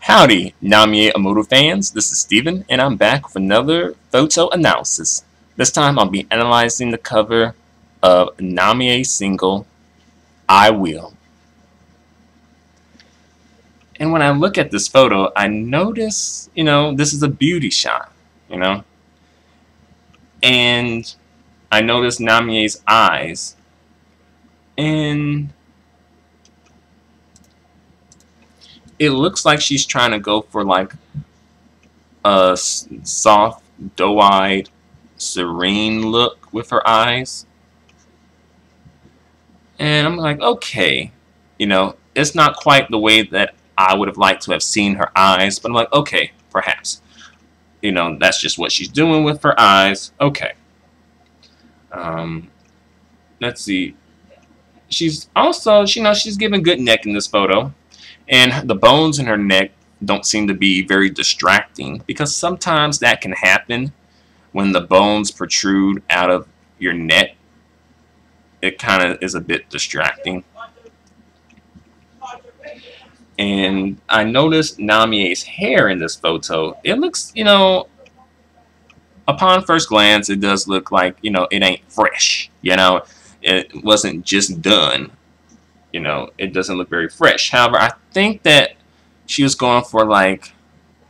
Howdy, Namie Amuro fans. This is Steven, and I'm back with another photo analysis. This time I'll be analyzing the cover of Namie's single, I Will. And when I look at this photo, I notice, this is a beauty shot, and I notice Namie's eyes, and it looks like she's trying to go for like a soft, doe-eyed, serene look with her eyes. And I'm like, okay, it's not quite the way that I would have liked to have seen her eyes, but I'm like, okay, perhaps. That's just what she's doing with her eyes. Okay. Let's see. She's also, she's giving good neck in this photo. And the bones in her neck don't seem to be very distracting, because sometimes that can happen when the bones protrude out of your neck. It kind of is a bit distracting. And I noticed Namie's hair in this photo. It looks, upon first glance, it does look like, it ain't fresh. It wasn't just done. It doesn't look very fresh. However, I think that she was going for like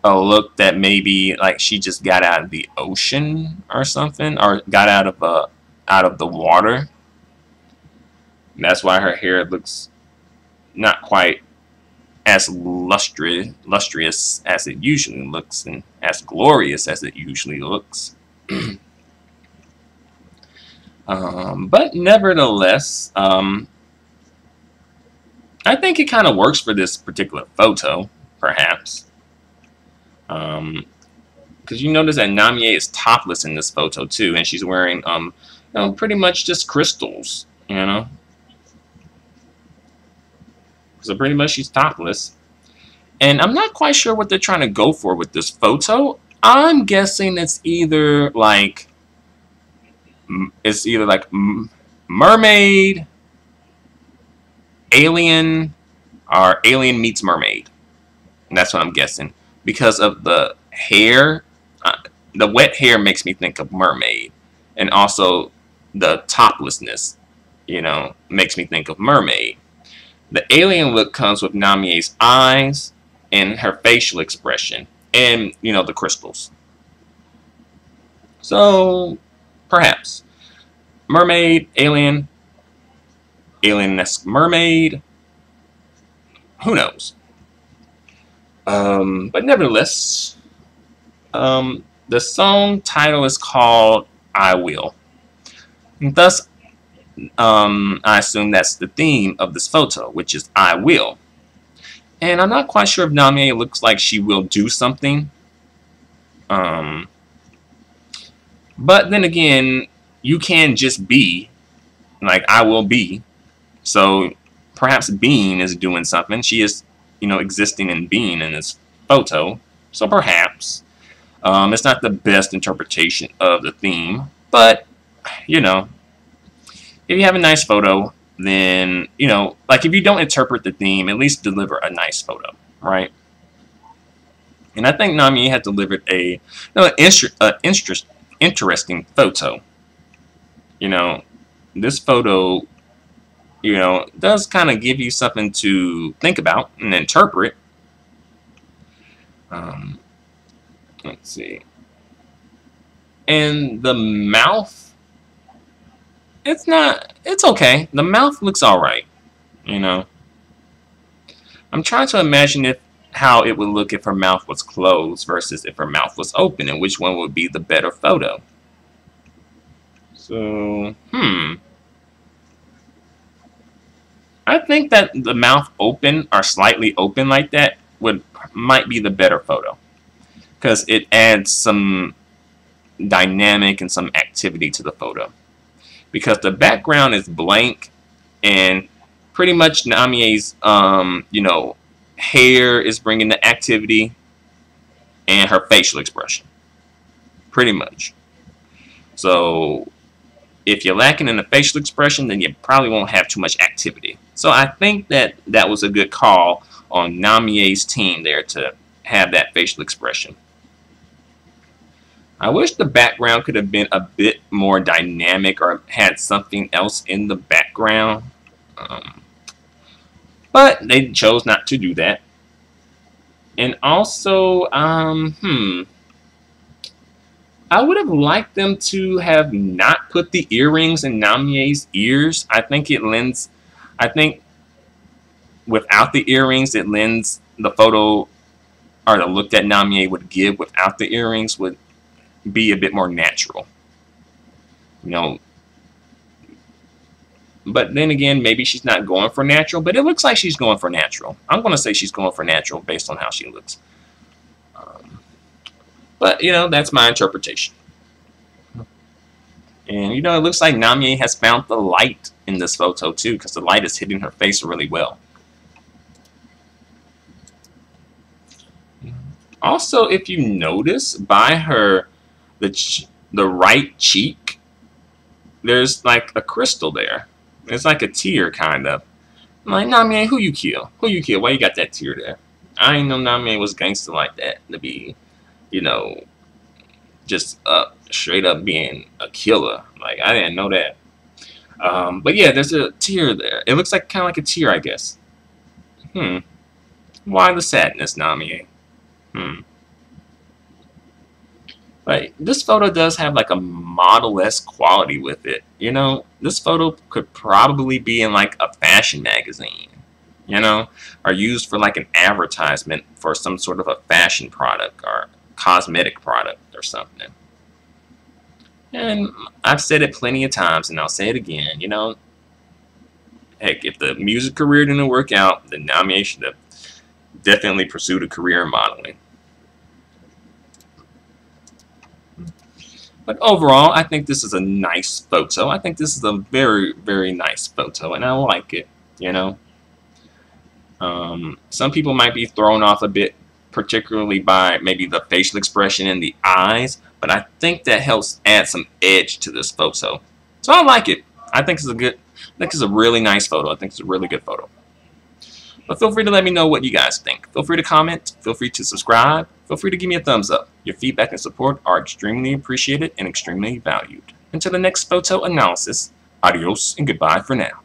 a look that maybe like she just got out of the ocean or something, or got out of the water. And that's why her hair looks not quite as lustrous as it usually looks, and as glorious as it usually looks. But nevertheless, I think it kind of works for this particular photo, perhaps. Because you notice that Namie is topless in this photo too, and she's wearing, pretty much just crystals, So pretty much she's topless. And I'm not quite sure what they're trying to go for with this photo. I'm guessing it's either like mermaid, alien, or alien meets mermaid. And that's what I'm guessing. Because of the hair, the wet hair makes me think of mermaid. And also the toplessness, makes me think of mermaid. The alien look comes with Namie's eyes and her facial expression. And, the crystals. So, perhaps. Mermaid, alien, alien-esque mermaid. Who knows? But nevertheless, the song title is called I Will. And thus, I assume that's the theme of this photo, which is I will. And I'm not quite sure if Namie looks like she will do something. But then again, you can just be, like I will be. So perhaps being is doing something. She is, existing and being in this photo. So perhaps. It's not the best interpretation of the theme. But, if you have a nice photo, then, like if you don't interpret the theme, at least deliver a nice photo, right? And I think Namie had delivered a interesting photo. This photo, does kind of give you something to think about and interpret. Let's see. And the mouth, it's okay. The mouth looks alright, I'm trying to imagine how it would look if her mouth was closed versus if her mouth was open, and which one would be the better photo. So, I think that the mouth open or slightly open like that might be the better photo, because it adds some dynamic and some activity to the photo. Because the background is blank, and pretty much Namie's, hair is bringing the activity, and her facial expression. Pretty much. So, if you're lacking in the facial expression, then you probably won't have too much activity. So I think that was a good call on Namie's team there to have that facial expression. I wish the background could have been a bit more dynamic or had something else in the background. But they chose not to do that. And also, I would have liked them to have not put the earrings in Namie's ears. I think without the earrings, it lends the photo, or the look that Namie would give without the earrings would be a bit more natural. You know, but then again, maybe she's not going for natural, but it looks like she's going for natural. I'm going to say she's going for natural based on how she looks. But, you know, that's my interpretation. And, you know, it looks like Namie has found the light in this photo, too, because the light is hitting her face really well. Also, if you notice, by her, the right cheek, there's like a crystal there. It's like a tear, kind of. I'm like, Namie, who you kill? Who you kill? Why you got that tear there? I didn't know Namie was gangster like that, to be, you know, just straight up being a killer. Like, I didn't know that. But yeah, there's a tear there. It looks like kind of like a tear, I guess. Why the sadness, Namie? But this photo does have like a model-esque quality with it. You know, this photo could probably be in like a fashion magazine, you know, or used for like an advertisement for some sort of a fashion product or cosmetic product or something. And I've said it plenty of times, and I'll say it again, you know, heck, if the music career didn't work out, then Namie should have definitely pursued a career in modeling. But overall, I think this is a nice photo. I think this is a very, very nice photo, and I like it, you know. Some people might be thrown off a bit, particularly by maybe the facial expression and the eyes, but I think that helps add some edge to this photo. So I like it. I think it's a really nice photo. I think it's a really good photo. But feel free to let me know what you guys think. Feel free to comment. Feel free to subscribe. Feel free to give me a thumbs up. Your feedback and support are extremely appreciated and extremely valued. Until the next photo analysis, adios and goodbye for now.